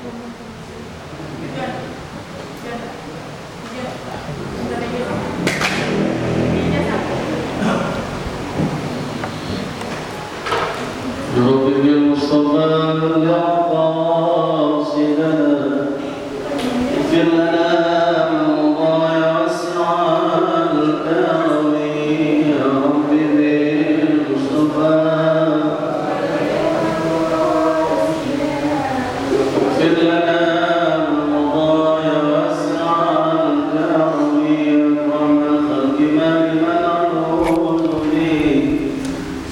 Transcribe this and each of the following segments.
برب المصطفى يا قاصدنا اغفر لنا من مضى واسع الكرم يا رب بالمصطفى اغفر لنا من مضى واسع الكرم اكرم الخلق ما لمن عروض لي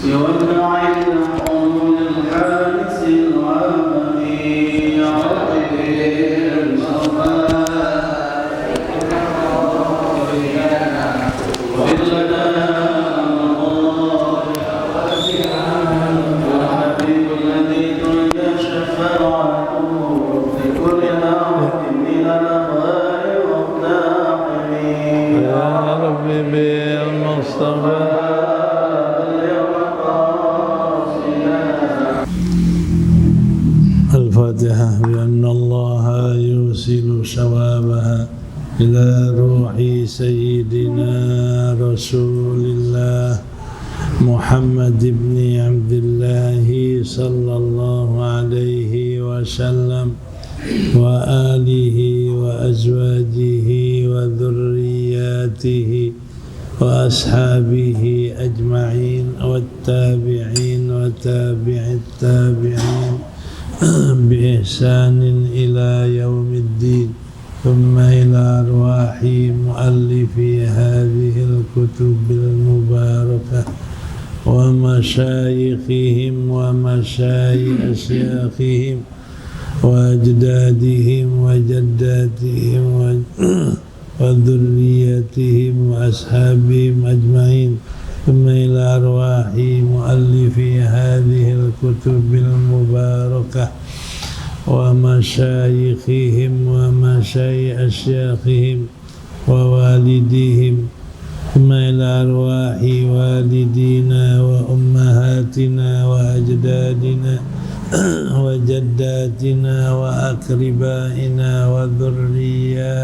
سوى العين الحارس العالمي يا رب بالمصطفى اغفر لنا والحبيب الذي ترجى شفاعته في كل امر من الاخبار والتعقيم يا رب بالمصطفى الفاتحة بأن الله يوصل ثوابها إلى روح سيدنا رسول الله محمد بن عبد الله صلى الله عليه وسلم وآله وأزواجه وذرياته وأصحابه أجمعين والتابعين وتابع التابعين بإحسان إلى يوم الدين ثم إلى أرواح مؤلفي هذه الكتب المباركة ومشايخهم ومشايخهم وأجدادهم وجداتهم وذريتهم وأصحابهم أجمعين ثم إلى أرواح مؤلفي هذه الكتب المباركة ومشايخهم ومشايخهم ووالديهم ثم إلى أرواح والدينا وأمهاتنا وأجدادنا وجداتنا وأقربائنا وذرياتنا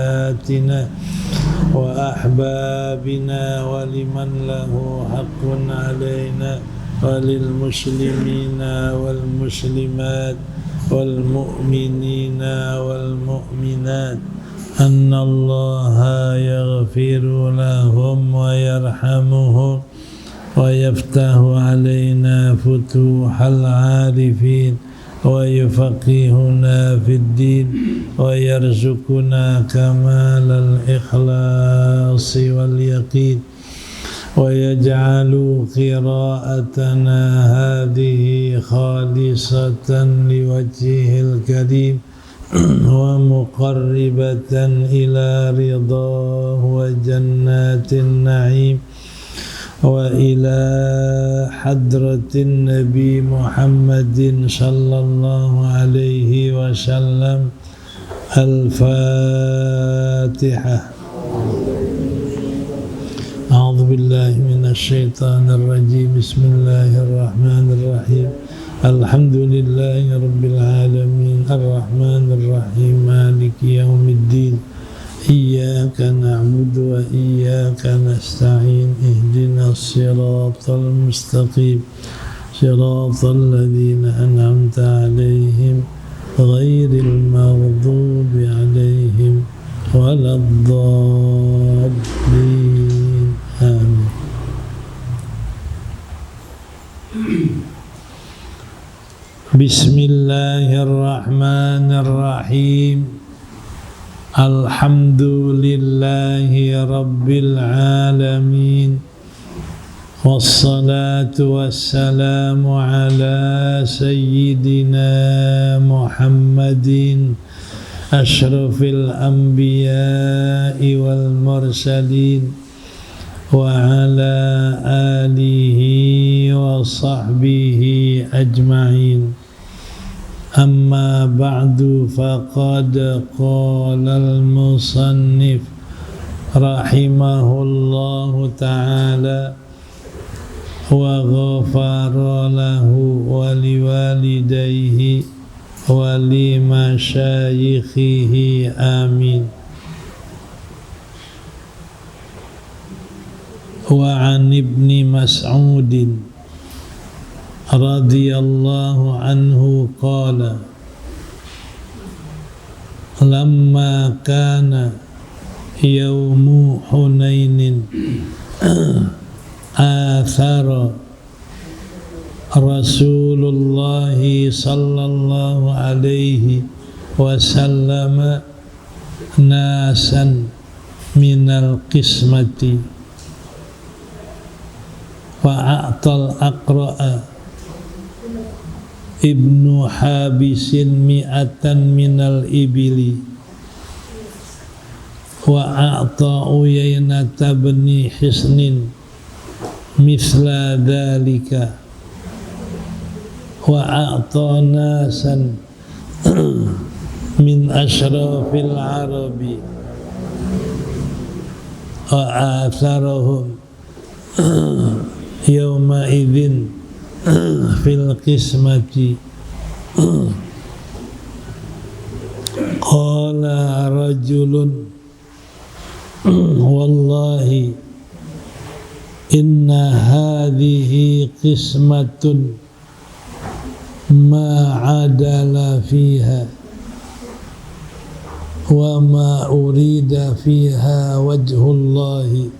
وأحبابنا ولمن له حق علينا وللمسلمين والمسلمات والمؤمنين والمؤمنات أن الله يغفر لهم ويرحمهم ويفتح علينا فتوح العارفين ويفقهنا في الدين ويرزقنا كمال الإخلاص واليقين ويجعل قراءتنا هذه خالصة لوجهه الكريم ومقربة إلى رضاه وجنات النعيم وإلى حضرة النبي محمد صلى الله عليه وسلم. الفاتحة. أعوذ بالله من الشيطان الرجيم. بسم الله الرحمن الرحيم. الحمد لله رب العالمين الرحمن الرحيم مالك يوم الدين إياك نعبد وإياك نستعين اهدنا الصراط المستقيم صراط الذين أنعمت عليهم غير المغضوب عليهم ولا الضالين آمين. بسم الله الرحمن الرحيم. الحمد لله رب العالمين والصلاة والسلام على سيدنا محمد أشرف الأنبياء والمرسلين وعلى آله وصحبه أجمعين. أما بعد فقد قال المصنف رحمه الله تعالى وغفر له ولوالديه wa li masyayikhihi amin. Wa an ibni Mas'udin radhiyallahu anhu qala lamma kana yaumu Hunainin athara Rasulullah sallallahu alaihi wasallam nasan minal qismati fa'atal aqra'a ibnu Habisin mi'atan minal ibili wa'ata Uyainata bni Hisnin misla dhalika wa'ata nasan min ashrafil arabi wa'atharahum yawma idzin fil qismati qala rajulun wallahi inna hadhihi qismatun ma adala fiha wa ma urida fiha wajhullahi.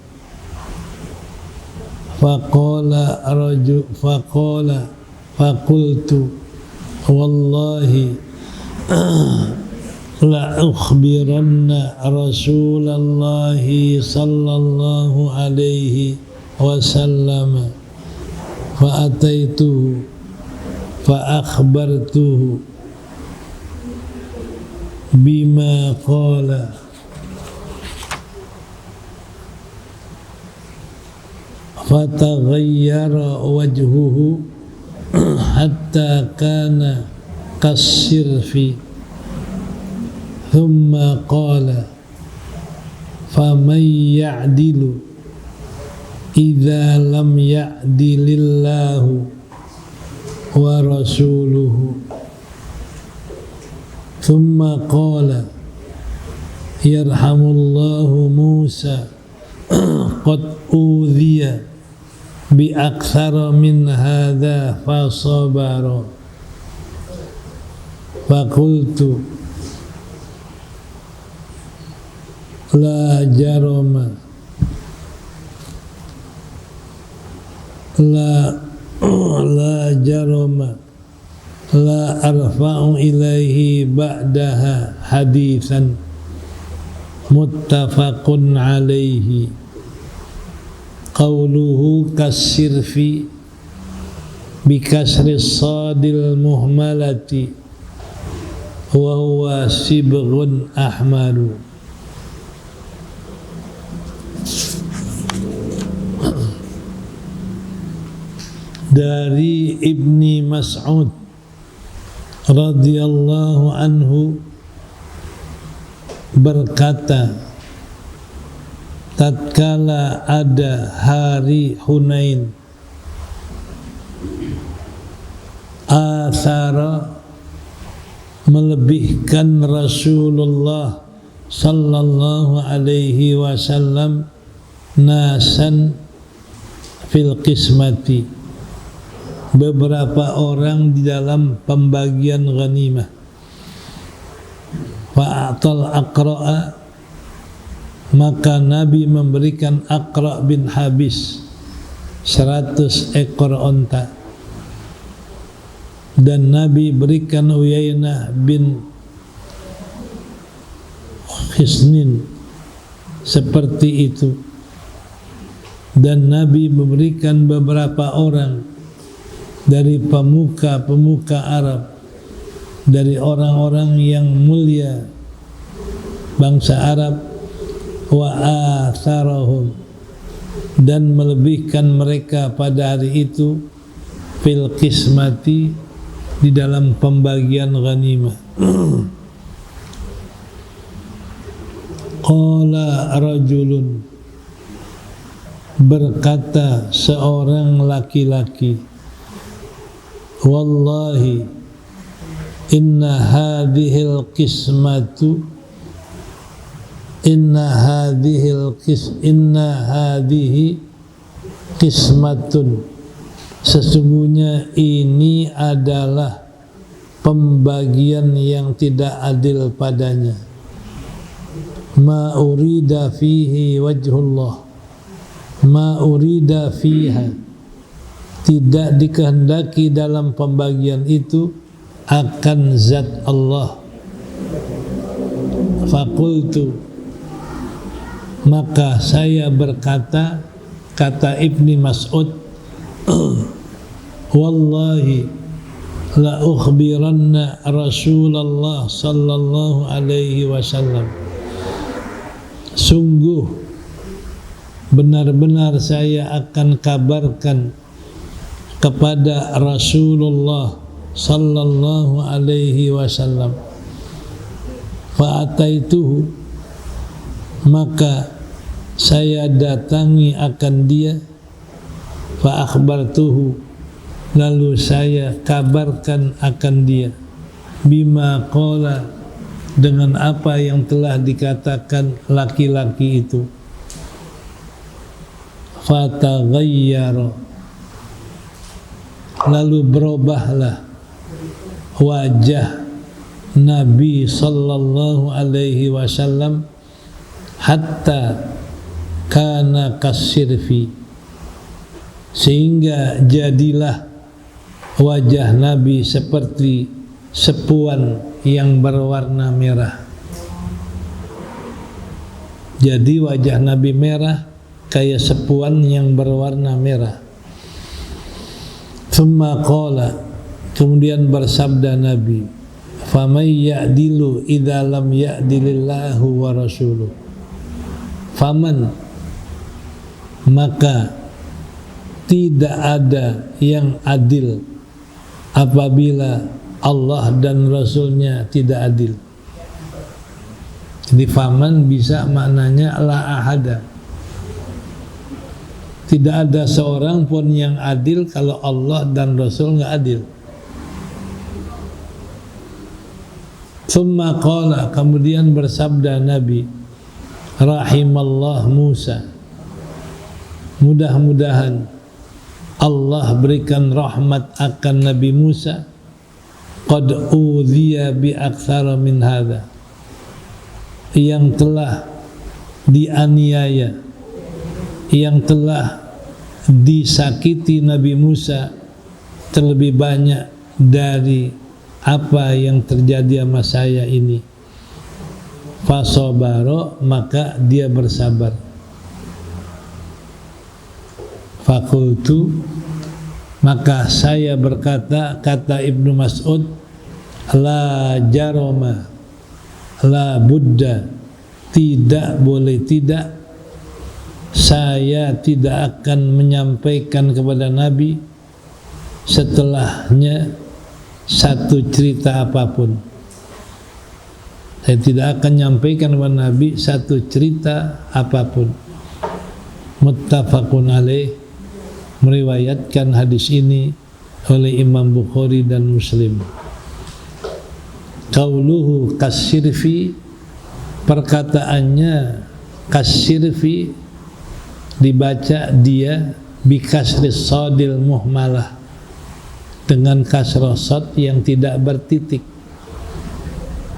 Faqultu wallahi la ukhbiranna Rasulallahi sallallahu alaihi wasallam fa ataituhu fa akhbartuhu bima qala fataghayyara wajhuhu hatta kana kasirfi thumma qala faman ya'dilu idza lam ya'dilillahu wa rasuluhu thumma qala yarhamullahu Musa qad udhiya bi aktsara min hadza fa sabara fa qultu la jarama la arfa'u ilaihi ba'daha haditsan muttafaqun alaihi. Qauluhu kasirfi bikasri sadil muhmalati wa huwa sibghun ahmaru. Dari Ibni Mas'ud radhiyallahu anhu berkata, tatkala ada hari Hunain, athara melebihkan Rasulullah sallallahu alaihi wasallam nasan fil qismati, beberapa orang di dalam pembagian ghanimah. Fa'atal aqra'a, maka Nabi memberikan Aqra' bin Habis 100 ekor onta, dan Nabi berikan Uyainah bin Hisnin seperti itu, dan Nabi memberikan beberapa orang dari pemuka-pemuka Arab, dari orang-orang yang mulia bangsa Arab, wa atharahum, dan melebihkan mereka pada hari itu fil qismati, di dalam pembagian ghanimah. Qala rajulun, berkata seorang laki-laki, wallahi inna hadhil qismatu inna hadhihi qismatun, sesungguhnya ini adalah pembagian yang tidak adil padanya. Ma urida fihi wajhullah, ma urida fiha, tidak dikehendaki dalam pembagian itu akan zat Allah. Fakultu, maka saya berkata, kata Ibni Mas'ud, wallahi la ukhbiranna Rasulullah sallallahu alaihi wasallam, sungguh benar-benar saya akan kabarkan kepada Rasulullah sallallahu alaihi wasallam. Fa'ataituhu, maka saya datangi akan dia. Fa'akhbartuhu, lalu saya kabarkan akan dia. Bima qala, dengan apa yang telah dikatakan laki-laki itu. Fataghayyara, lalu berubahlah wajah Nabi sallallahu alaihi wasallam hatta kana kasirfi, sehingga jadilah wajah Nabi seperti sepuan yang berwarna merah. Jadi wajah Nabi merah kayak sepuan yang berwarna merah. Thumma qala, kemudian bersabda Nabi, faman ya'dilu idza lam ya'dilillahu wa rasuluh. Faman, maka tidak ada yang adil apabila Allah dan Rasulnya tidak adil. Jadi faman bisa maknanya la ahada, tidak ada seorang pun yang adil kalau Allah dan Rasul nggak adil. Thumma qala, kemudian bersabda Nabi, rahimallah Musa, mudah-mudahan Allah berikan rahmat akan Nabi Musa, qad udhiya bi aktsara min hadza, yang telah dianiaya, yang telah disakiti Nabi Musa terlebih banyak dari apa yang terjadi sama saya ini. Fasobaro, maka dia bersabar. Fakultu, maka saya berkata, kata Ibnu Mas'ud, la jaroma, la buddha, tidak boleh tidak, saya tidak akan menyampaikan kepada Nabi setelahnya satu cerita apapun. Saya tidak akan menyampaikan kepada Nabi satu cerita apapun. Muttafaqun alaih, meriwayatkan hadis ini oleh Imam Bukhari dan Muslim. Qauluhu kasirfi, perkataannya kasirfi dibaca dia bikasris sadil muhmalah, dengan kasrah shad yang tidak bertitik,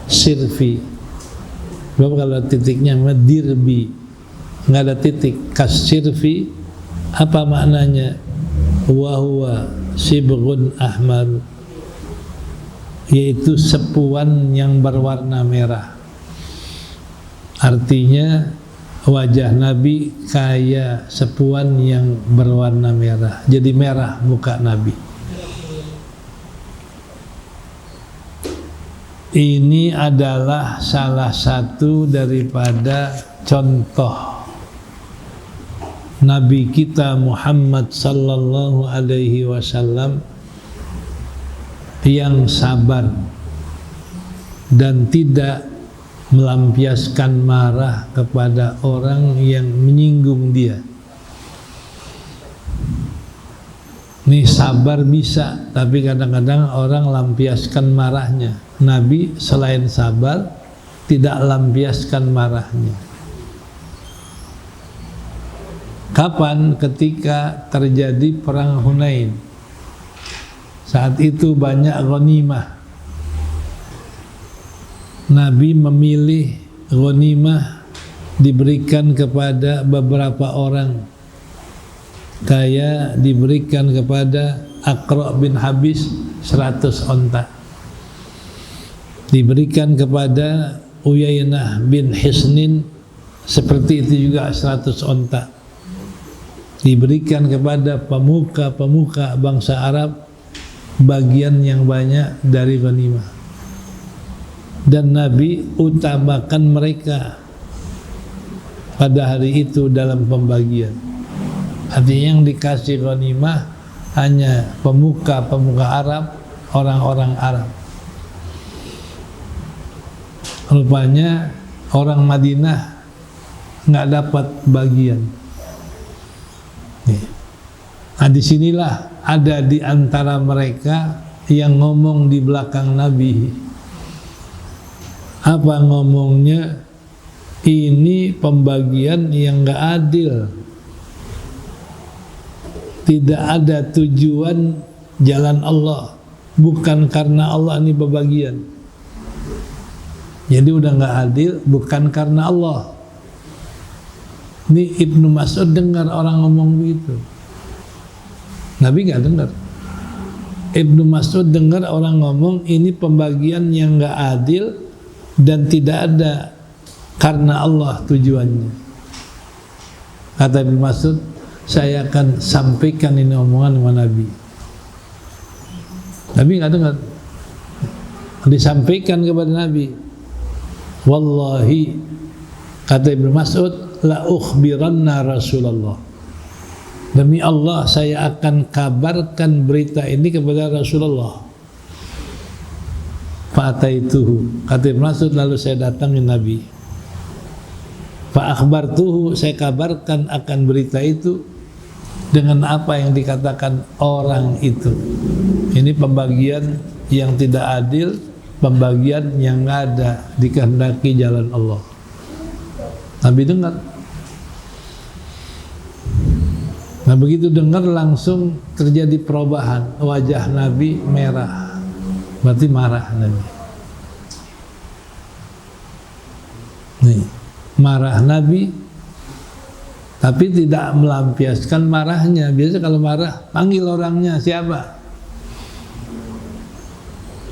sirfi. Sebab kalau titiknya dirbi, nggak ada titik. Kasirfi, apa maknanya? Wahuwa sibghun ahmar, yaitu sepuan yang berwarna merah. Artinya wajah Nabi kayak sepuan yang berwarna merah, jadi merah muka Nabi. Ini adalah salah satu daripada contoh Nabi kita Muhammad sallallahu alaihi wasallam yang sabar dan tidak melampiaskan marah kepada orang yang menyinggung dia. Nih sabar bisa, tapi kadang-kadang orang lampiaskan marahnya. Nabi selain sabar, tidak lampiaskan marahnya. Kapan? Ketika terjadi perang Hunain. Saat itu banyak ghanimah. Nabi memilih ghanimah diberikan kepada beberapa orang. Kayak diberikan kepada Aqra bin Habis 100 onta, diberikan kepada Uyainah bin Hisnin seperti itu juga 100 onta, diberikan kepada pemuka-pemuka bangsa Arab bagian yang banyak dari ghanimah. Dan Nabi utamakan mereka pada hari itu dalam pembagian. Artinya yang dikasih ghanimah hanya pemuka-pemuka Arab, orang-orang Arab. Rupanya orang Madinah nggak dapat bagian. Nah, disinilah ada di antara mereka yang ngomong di belakang Nabi. Apa ngomongnya? Ini pembagian yang nggak adil. Tidak ada tujuan jalan Allah, bukan karena Allah ini berbagian. Jadi udah nggak adil, bukan karena Allah. Ini Ibnu Mas'ud dengar orang ngomong begitu. Nabi nggak dengar. Ibnu Mas'ud dengar orang ngomong ini pembagian yang nggak adil dan tidak ada karena Allah tujuannya. Kata Ibnu Mas'ud, saya akan sampaikan ini omongan sama Nabi. Nabi nggak dengar. Disampaikan kepada Nabi. Wallahi, kata Ibnu Mas'ud, la ukhbiranna Rasulullah. Demi Allah, saya akan kabarkan berita ini kepada Rasulullah. Fa'ataituhu, kata Ibnu Mas'ud, lalu saya datangi Nabi. Fa'akhbartuhu, saya kabarkan akan berita itu dengan apa yang dikatakan orang itu. Ini pembagian yang tidak adil, pembagian yang nggak ada dikehendaki jalan Allah. Nabi dengar. Nah begitu dengar langsung terjadi perubahan, wajah Nabi merah, berarti marah Nabi. Nih, marah Nabi. Tapi tidak melampiaskan marahnya. Biasa kalau marah, panggil orangnya, siapa?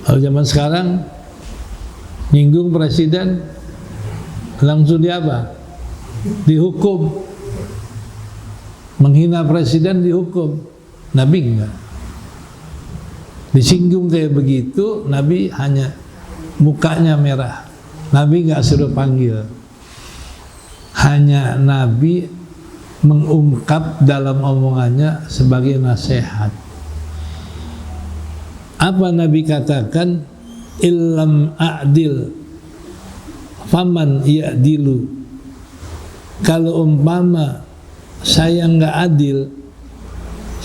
Kalau zaman sekarang, nyinggung presiden, langsung di apa? Dihukum. Menghina presiden dihukum. Nabi enggak. Disinggung kayak begitu, Nabi hanya mukanya merah. Nabi enggak suruh panggil. Hanya Nabi mengungkap dalam omongannya sebagai nasihat. Apa Nabi katakan? Illam a'dil faman ya'dilu. Kalau umpama saya nggak adil,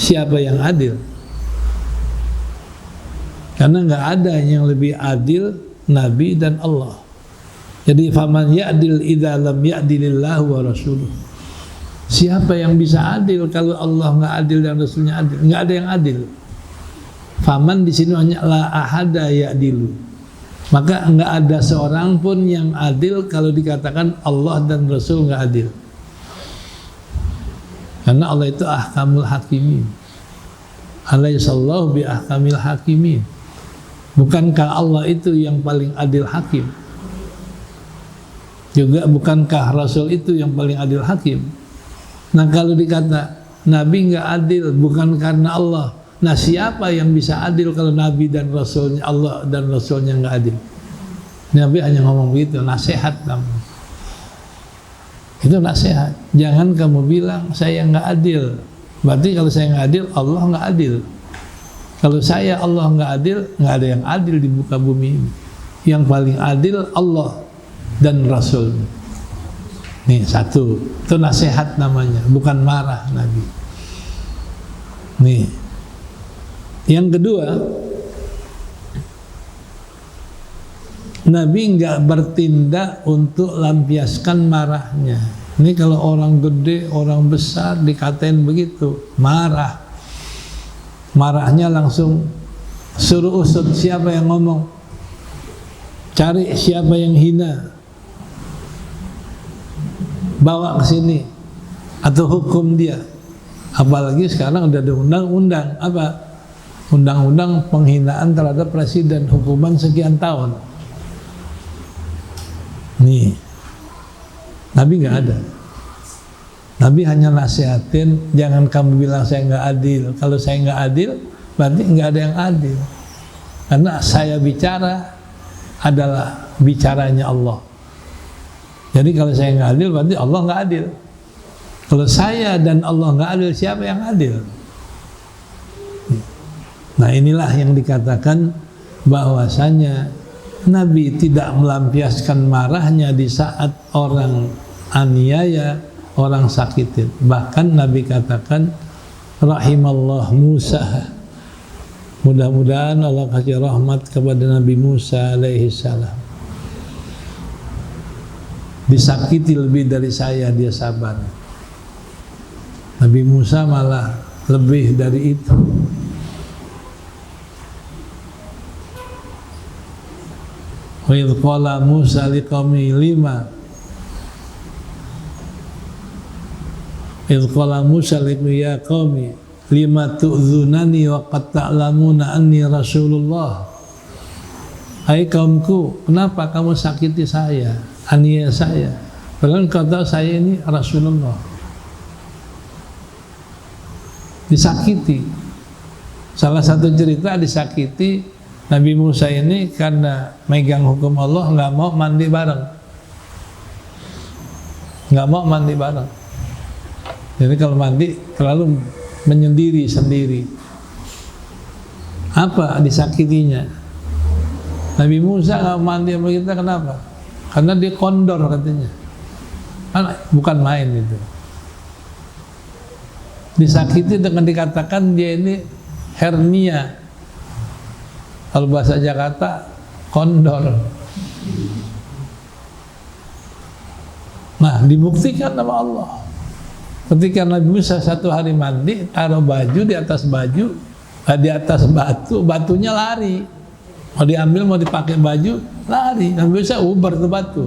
siapa yang adil? Karena nggak ada yang lebih adil, Nabi dan Allah. Jadi faman ya'dil idza lam ya'dilillahu wa rasuluh. Siapa yang bisa adil kalau Allah nggak adil dan Rasulnya adil? Nggak ada yang adil. Faman di sini hanya la ahada ya'dilu. Maka nggak ada seorang pun yang adil kalau dikatakan Allah dan Rasul nggak adil. Karena Allah itu ahkamul hakimin. Alaihissallahu bi ahkamil hakimin. Bukankah Allah itu yang paling adil hakim? Juga bukankah Rasul itu yang paling adil hakim? Nah kalau dikata Nabi nggak adil bukan karena Allah, nah siapa yang bisa adil kalau Nabi dan Rasulnya, Allah dan Rasulnya nggak adil? Nabi hanya ngomong begitu, nasihat kamu. Itu nasihat. Jangan kamu bilang saya nggak adil. Berarti kalau saya nggak adil, Allah nggak adil. Kalau saya Allah nggak adil, nggak ada yang adil di muka bumi ini. Yang paling adil Allah dan Rasul. Nih satu, itu nasihat namanya, bukan marah Nabi. Nih, Yang kedua, Nabi nggak bertindak untuk lampiaskan marahnya. Ini kalau orang gede, orang besar dikatain begitu, marah. Marahnya langsung suruh usut siapa yang ngomong, cari siapa yang hina, bawa ke sini atau hukum dia. Apalagi sekarang udah ada undang-undang apa? Undang-undang penghinaan terhadap presiden, hukuman sekian tahun. Nih, Nabi nggak ada. Nabi hanya nasihatin, jangan kamu bilang saya nggak adil. Kalau saya nggak adil, berarti nggak ada yang adil. Karena saya bicara adalah bicaranya Allah. Jadi kalau saya nggak adil, berarti Allah nggak adil. Kalau saya dan Allah nggak adil, siapa yang adil? Nah, inilah yang dikatakan bahwasanya Nabi tidak melampiaskan marahnya di saat orang aniaya, orang sakitin. Bahkan Nabi katakan, rahimallah Musa. Mudah-mudahan Allah kasih rahmat kepada Nabi Musa alaihi salam. Disakiti lebih dari saya, dia sabar. Nabi Musa malah lebih dari itu. Wa idh qala Musa liqaumi lima idh qala Musa liqaumi ya qaumi lima tu'dzunani wa qad ta'lamuna anni Rasulullah. Hai kaumku, kenapa kamu sakiti saya, aniaya saya, padahal kau tahu saya ini Rasulullah. Disakiti. Salah satu cerita disakiti Nabi Musa ini karena megang hukum Allah, nggak mau mandi bareng, nggak mau mandi bareng. Jadi kalau mandi terlalu menyendiri sendiri. Apa disakitinya? Nabi Musa nggak mandi sama kita, kenapa? Karena dia kondor katanya. Bukan main itu. Disakiti dengan dikatakan dia ini hernia. Kalau bahasa Jakarta, kondor. Nah, dibuktikan sama Allah. Ketika Nabi Musa satu hari mandi, taruh baju di atas baju, di atas batu, batunya lari. Mau diambil, mau dipakai baju, lari. Nabi Musa ubar tuh batu.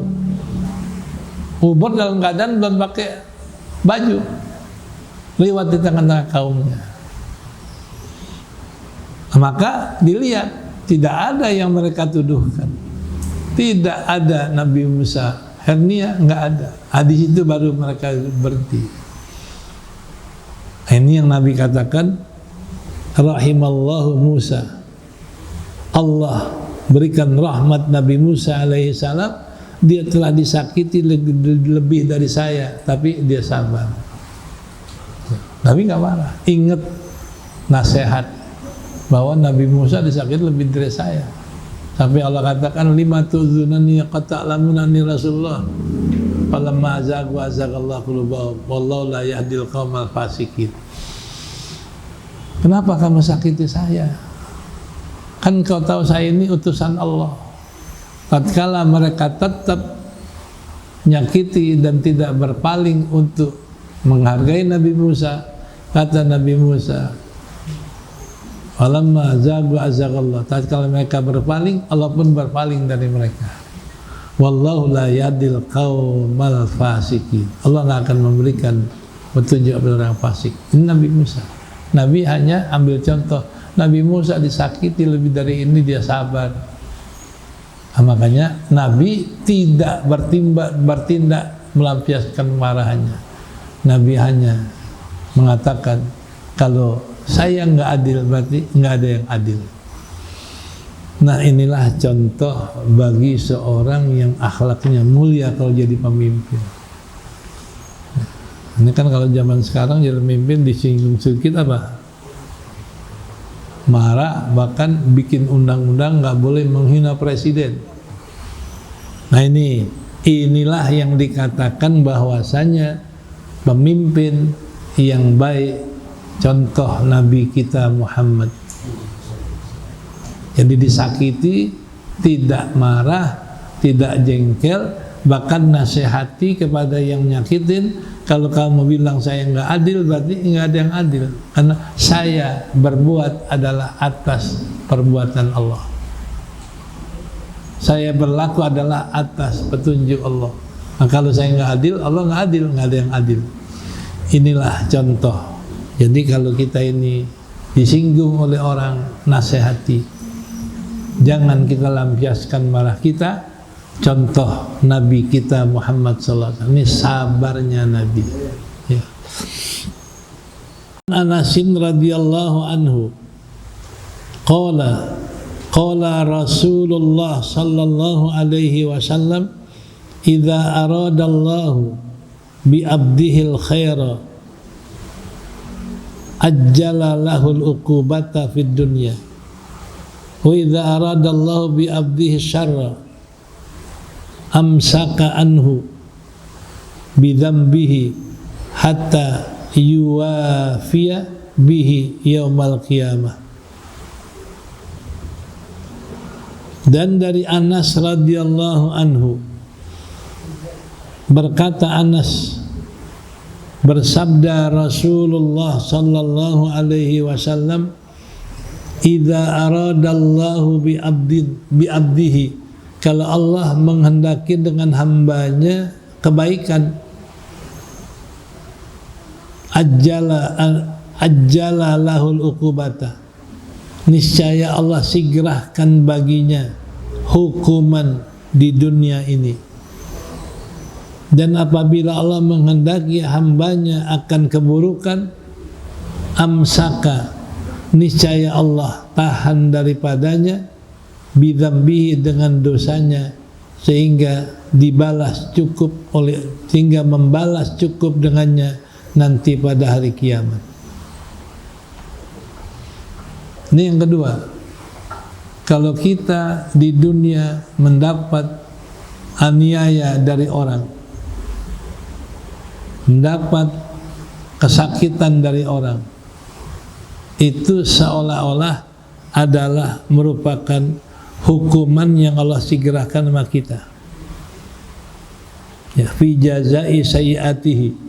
Ubar dalam keadaan belum pakai baju. Lewat di tengah-tengah kaumnya. Maka dilihat, tidak ada yang mereka tuduhkan. Tidak ada Nabi Musa hernia, nggak ada. Hadis itu baru mereka berhenti. Ini yang Nabi katakan, rahimallahu Musa. Allah berikan rahmat Nabi Musa alaihi salam. Dia telah disakiti lebih dari saya, tapi dia sabar. Nabi nggak marah. Ingat nasihat bahwa Nabi Musa disakiti lebih dari saya. Sampai Allah katakan, lima tu'dzunani qad ta'lamuna anni Rasulullah. Falamma azagu azagallahu qulubahum wallahu la yahdil qaumal fasikin. Kenapa kamu sakiti saya? Kan kau tahu saya ini utusan Allah. Tatkala mereka tetap menyakiti dan tidak berpaling untuk menghargai Nabi Musa, kata Nabi Musa, falamma zagu azagallah. Tatkala mereka berpaling, Allah pun berpaling dari mereka. Wallahu la yahdil qaumal fasikin. Allah tidak akan memberikan petunjuk kepada orang fasik. Ini Nabi Musa. Nabi hanya ambil contoh. Nabi Musa disakiti lebih dari ini, dia sabar. Nah, makanya Nabi tidak bertindak melampiaskan marahannya. Nabi hanya mengatakan, kalau saya nggak adil, berarti nggak ada yang adil. Nah, inilah contoh bagi seorang yang akhlaknya mulia kalau jadi pemimpin. Ini kan kalau zaman sekarang jadi pemimpin disinggung sedikit apa? Marah, bahkan bikin undang-undang nggak boleh menghina presiden. Nah, inilah yang dikatakan bahwasanya pemimpin yang baik, contoh Nabi kita Muhammad Jadi disakiti, tidak marah, tidak jengkel, bahkan nasihati kepada yang nyakitin. Kalau kamu bilang saya nggak adil, berarti nggak ada yang adil, karena saya berbuat adalah atas perbuatan Allah. Saya berlaku adalah atas petunjuk Allah. Nah, kalau saya nggak adil, Allah nggak adil, nggak ada yang adil. Inilah contoh. Jadi kalau kita ini disinggung oleh orang, nasihati. Jangan kita lampiaskan marah kita. Contoh Nabi kita Muhammad SAW. Ini sabarnya Nabi. Ya. Anasin radhiyallahu anhu. Qala Rasulullah sallallahu alaihi wasallam, idza aradallahu bi abdihil khaira ajjala lahul uqubata fid dunya. Wa idza aradallahu bi abdihi syarra amsaka anhu bi dzambihi hatta yuwafiya bihi yaumal qiyamah. Dan dari Anas radhiyallahu anhu, berkata Anas, bersabda Rasulullah sallallahu alaihi wasallam, idza aradallahu bi abdihi, kalau Allah menghendaki dengan hambanya kebaikan, ajjala lahul uqubata, niscaya Allah segerakan baginya hukuman di dunia ini. Dan apabila Allah menghendaki hambanya akan keburukan, amsaka, niscaya Allah tahan daripadanya, bidzambihi, dengan dosanya, sehingga dibalas cukup sehingga membalas cukup dengannya nanti pada hari kiamat. Ini yang kedua. Kalau kita di dunia mendapat aniaya dari orang, mendapat kesakitan dari orang, itu seolah-olah adalah merupakan hukuman yang Allah segerakan sama kita. Ya, fi jazai sayyiatihi.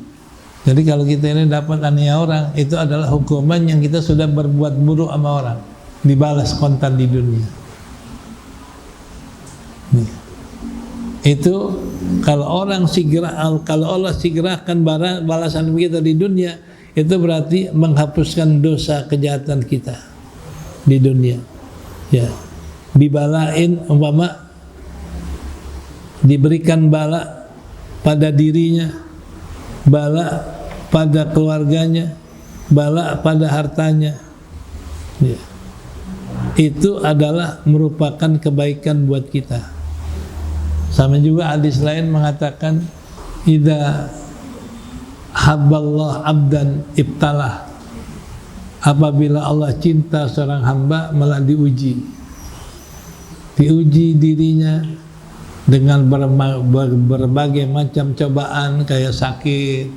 Jadi kalau kita ini dapat aniaya orang, itu adalah hukuman yang kita sudah berbuat buruk sama orang, dibalas kontan di dunia. Nih. Itu kalau Allah segerakan balasan kita di dunia, itu berarti menghapuskan dosa kejahatan kita di dunia. Ya, dibalain, umpama diberikan bala pada dirinya, bala pada keluarganya, bala pada hartanya. Ya. Itu adalah merupakan kebaikan buat kita. Sama juga hadis lain mengatakan, idza habballah abdan ibtalah, apabila Allah cinta seorang hamba malah diuji dirinya dengan berbagai macam cobaan, kayak sakit,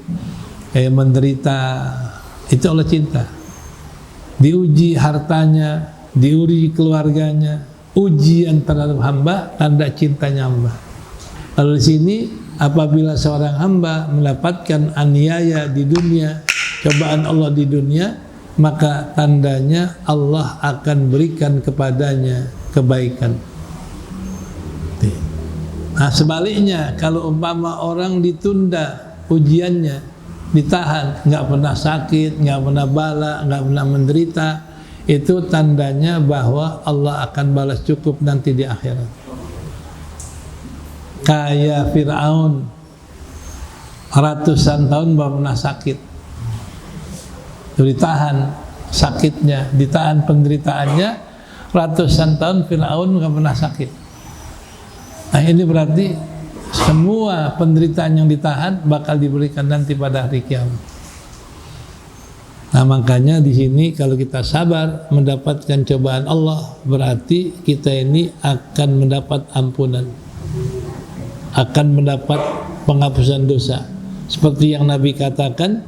kayak menderita. Itu Allah cinta. Diuji hartanya, diuji keluarganya, ujian terhadap hamba, tanda cintanya hamba. Lalu di sini, apabila seorang hamba mendapatkan aniaya di dunia, cobaan Allah di dunia, maka tandanya Allah akan berikan kepadanya kebaikan. Nah, sebaliknya, kalau umpama orang ditunda ujiannya, ditahan, nggak pernah sakit, nggak pernah bala, nggak pernah menderita, itu tandanya bahwa Allah akan balas cukup nanti di akhirat. Kayak Fir'aun, ratusan tahun belum pernah sakit, ditahan sakitnya, ditahan penderitaannya, ratusan tahun Fir'aun nggak pernah sakit. Nah, ini berarti semua penderitaan yang ditahan bakal diberikan nanti pada hari kiamat. Nah, makanya di sini kalau kita sabar mendapatkan cobaan Allah, berarti kita ini akan mendapat ampunan, akan mendapat penghapusan dosa. Seperti yang Nabi katakan,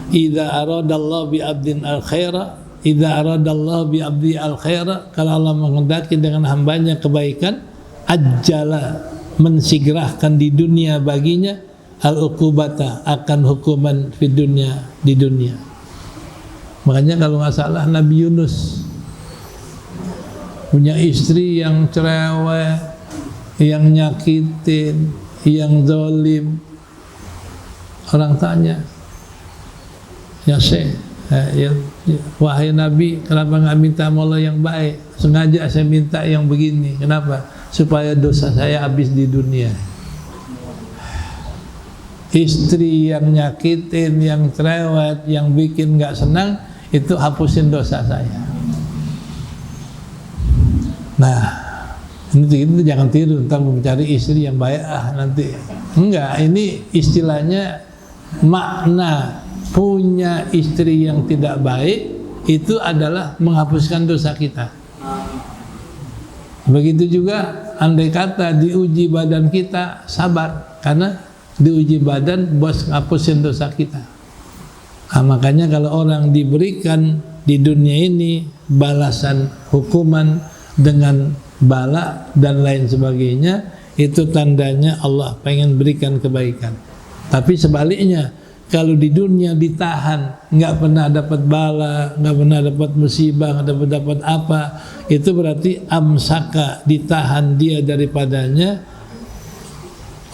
idza aradallahu bi abdin al khaira idza aradallahu bi abdi al khaira, kalau Allah menghendaki dengan hambanya kebaikan, ajjala, mensigrahkan di dunia baginya al uqubata, akan hukuman di dunia. Makanya kalau nggak salah Nabi Yunus punya istri yang cerewet, yang nyakitin, yang zalim. Orang tanya, ya Syekh, wahai Nabi, kenapa nggak minta mola yang baik? Sengaja saya minta yang begini. Kenapa? Supaya dosa saya habis di dunia. Istri yang nyakitin, yang cerewet, yang bikin nggak senang, itu hapusin dosa saya. Nah, itu jangan tiru, ntar mencari istri yang baik nanti. Enggak, ini istilahnya makna punya istri yang tidak baik itu adalah menghapuskan dosa kita. Begitu juga andai kata diuji badan kita, sabar, karena diuji badan bos ngapusin dosa kita. Nah, makanya kalau orang diberikan di dunia ini balasan hukuman dengan bala dan lain sebagainya, itu tandanya Allah pengen berikan kebaikan. Tapi sebaliknya, kalau di dunia ditahan, nggak pernah dapat bala, nggak pernah dapat musibah, nggak dapat apa, itu berarti amsaka, ditahan dia daripadanya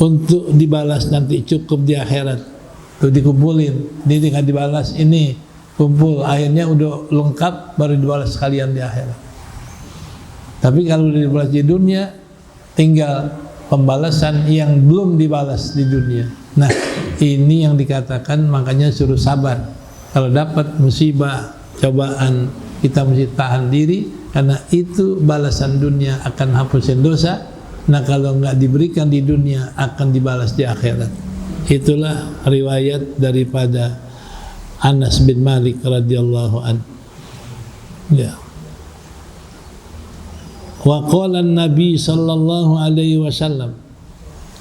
untuk dibalas nanti cukup di akhirat. Tuh dikumpulin, ini nggak dibalas, ini kumpul, akhirnya udah lengkap baru dibalas sekalian di akhirat. Tapi kalau dibalas di dunia, tinggal pembalasan yang belum dibalas di dunia. Nah, ini yang dikatakan makanya suruh sabar. Kalau dapat musibah, cobaan, kita mesti tahan diri, karena itu balasan dunia akan hapusin dosa. Nah, kalau nggak diberikan di dunia akan dibalas di akhirat. Itulah riwayat daripada Anas bin Malik radhiyallahu anhu. Ya. Wa qala an-nabi sallallahu alaihi wasallam,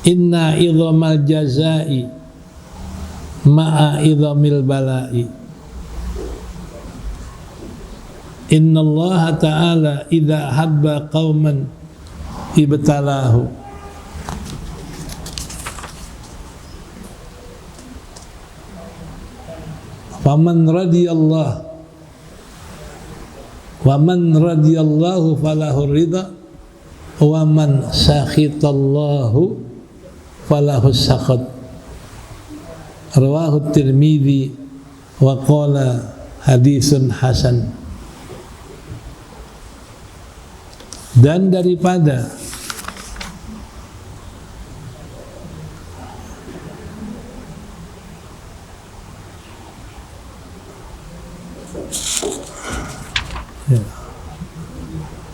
inna idhamal jazai ma'a idhamil bala'i. Inna Allah ta'ala idha habba qawman ibtalahu. Faman radiyallahu wa man radiyallahu falahu ridha wa man sakhitallahu falahu sakhat. Rawahu Tirmidzi wa qala hadisun hasan. Dan daripada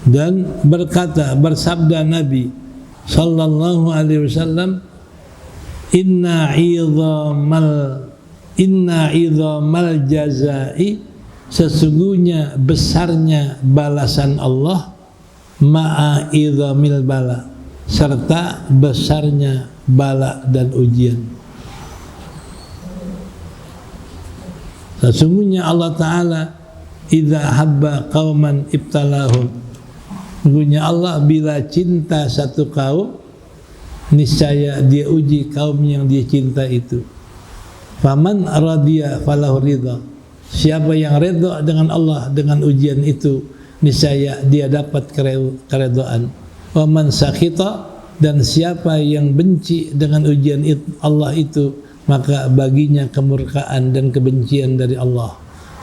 dan bersabda Nabi sallallahu alaihi wasallam, inna idhamal jazai, sesungguhnya besarnya balasan Allah, ma'a idhamil bala, serta besarnya bala dan ujian. Sesungguhnya Allah Ta'ala idza habba qauman ibtalahum, sesungguhnya Allah bila cinta satu kaum, niscaya dia uji kaum yang dia cinta itu. Faman radiya falahu ridha, siapa yang redha dengan Allah dengan ujian itu, niscaya dia dapat keredaan. Wa man sakhita, dan siapa yang benci dengan ujian Allah itu, maka baginya kemurkaan dan kebencian dari Allah.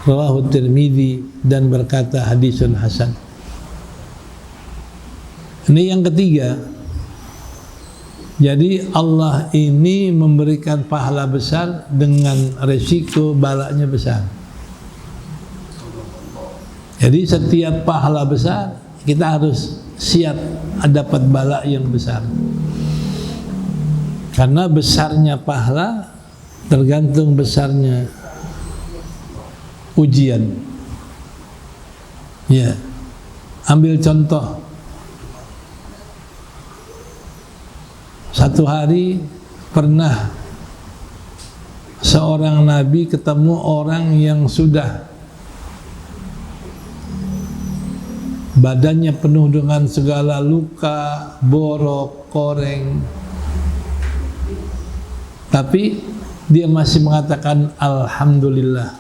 Rawahu Tirmidzi, dan berkata hadisun hasan. Ini yang ketiga. Jadi Allah ini memberikan pahala besar dengan resiko balanya besar. Jadi setiap pahala besar kita harus siap dapat bala yang besar. Karena besarnya pahala tergantung besarnya ujian. Ya. Ambil contoh. Satu hari pernah seorang nabi ketemu orang yang sudah badannya penuh dengan segala luka, borok, koreng, tapi dia masih mengatakan alhamdulillah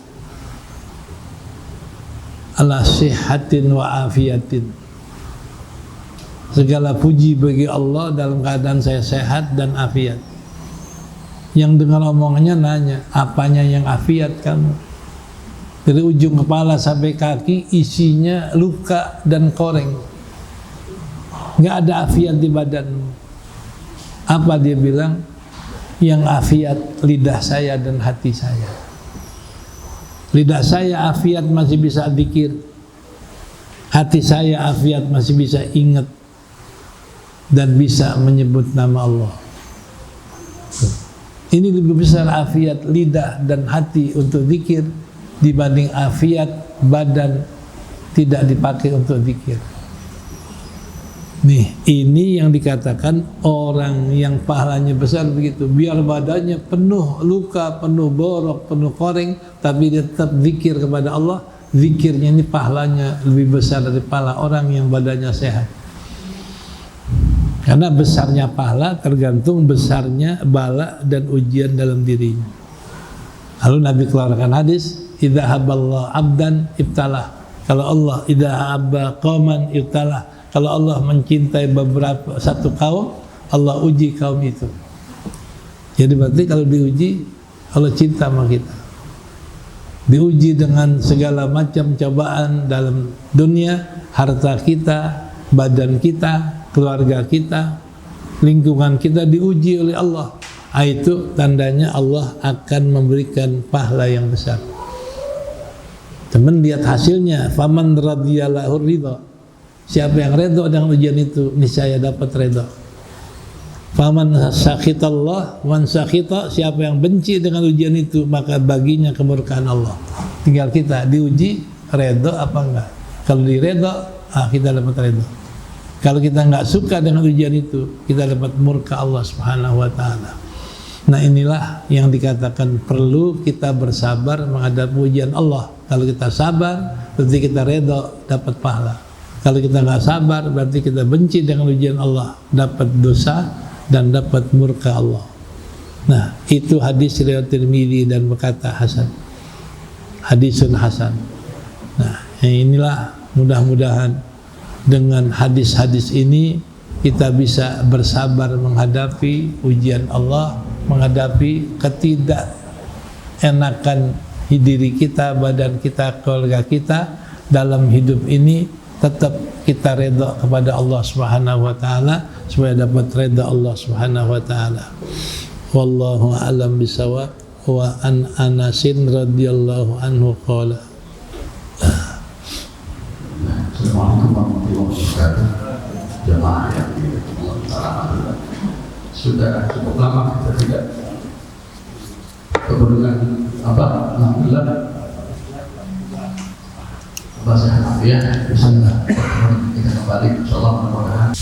ala sihatin wa afiatin. Segala puji bagi Allah dalam keadaan saya sehat dan afiat. Yang dengar omongannya nanya, apanya yang afiat kamu? Dari ujung kepala sampai kaki isinya luka dan koreng. Nggak ada afiat di badanmu. Apa dia bilang? Yang afiat lidah saya dan hati saya. Lidah saya afiat masih bisa zikir. Hati saya afiat masih bisa ingat dan bisa menyebut nama Allah. Ini lebih besar afiat lidah dan hati untuk zikir dibanding afiat badan tidak dipakai untuk zikir. Nih, ini yang dikatakan orang yang pahalanya besar begitu. Biar badannya penuh luka, penuh borok, penuh koreng, tapi dia tetap zikir kepada Allah. Zikirnya ini pahalanya lebih besar dari pahala orang yang badannya sehat. Karena besarnya pahala tergantung besarnya bala dan ujian dalam dirinya. Lalu Nabi keluarkan hadis, idza haballahu abdan ibtalah. Kalau Allah idza habba qauman ibtalah. Kalau Allah mencintai satu kaum, Allah uji kaum itu. Jadi berarti kalau diuji, Allah cinta sama kita. Diuji dengan segala macam cobaan dalam dunia, harta kita, badan kita, keluarga kita, lingkungan kita diuji oleh Allah. Itu tandanya Allah akan memberikan pahala yang besar. Teman lihat hasilnya, faman radhiyallahu ridha. Siapa yang redha dengan ujian itu, niscaya dapat redha. Faman sakhitallah wan sakhita, siapa yang benci dengan ujian itu, maka baginya kemurkaan Allah. Tinggal kita diuji redha apa enggak. Kalau diredha, kita dapat redha. Kalau kita enggak suka dengan ujian itu, kita dapat murka Allah Subhanahu wa taala. Nah, inilah yang dikatakan perlu kita bersabar menghadapi ujian Allah. Kalau kita sabar, berarti kita redha, dapat pahala. Kalau kita nggak sabar, berarti kita benci dengan ujian Allah, dapat dosa dan dapat murka Allah. Nah, itu hadis riwayat Tirmidzi dan berkata hasan. Hadisun hasan. Nah, inilah mudah-mudahan dengan hadis-hadis ini kita bisa bersabar menghadapi ujian Allah, menghadapi ketidakenakan diri kita, badan kita, keluarga kita dalam hidup ini. Tetap kita redha kepada Allah Subhanahu wa taala supaya dapat redha Allah Subhanahu wa taala. Wallahu a'lam bishawab. Wa an Anasin radhiyallahu anhu qala. Assalamualaikum warahmatullahi wabarakatuh. Jemaah yang dirahmati, sudah cukup lama kita tidak kebetulan alhamdulillah bahasa Hanafiah bisa kita kembali insyaallah mudah-mudahan.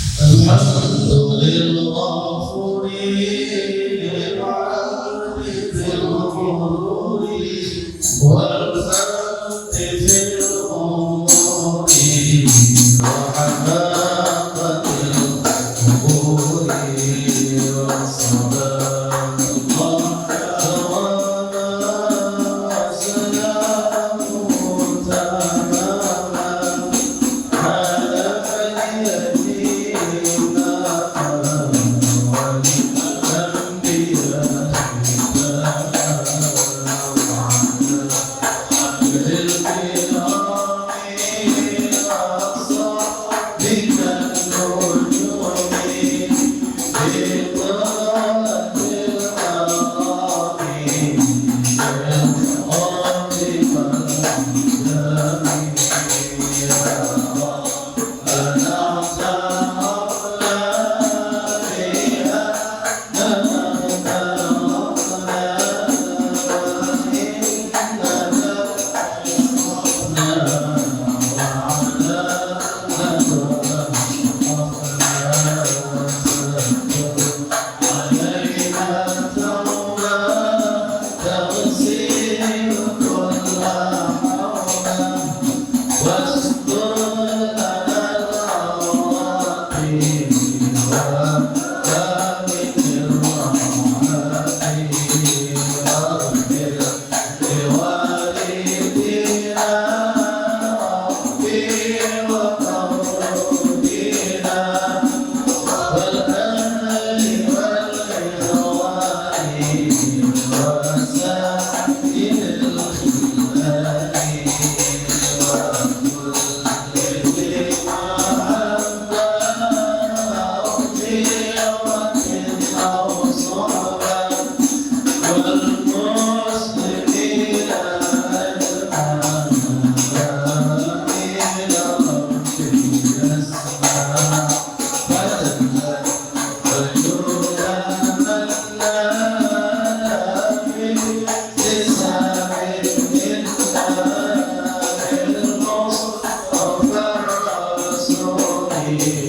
الرحيم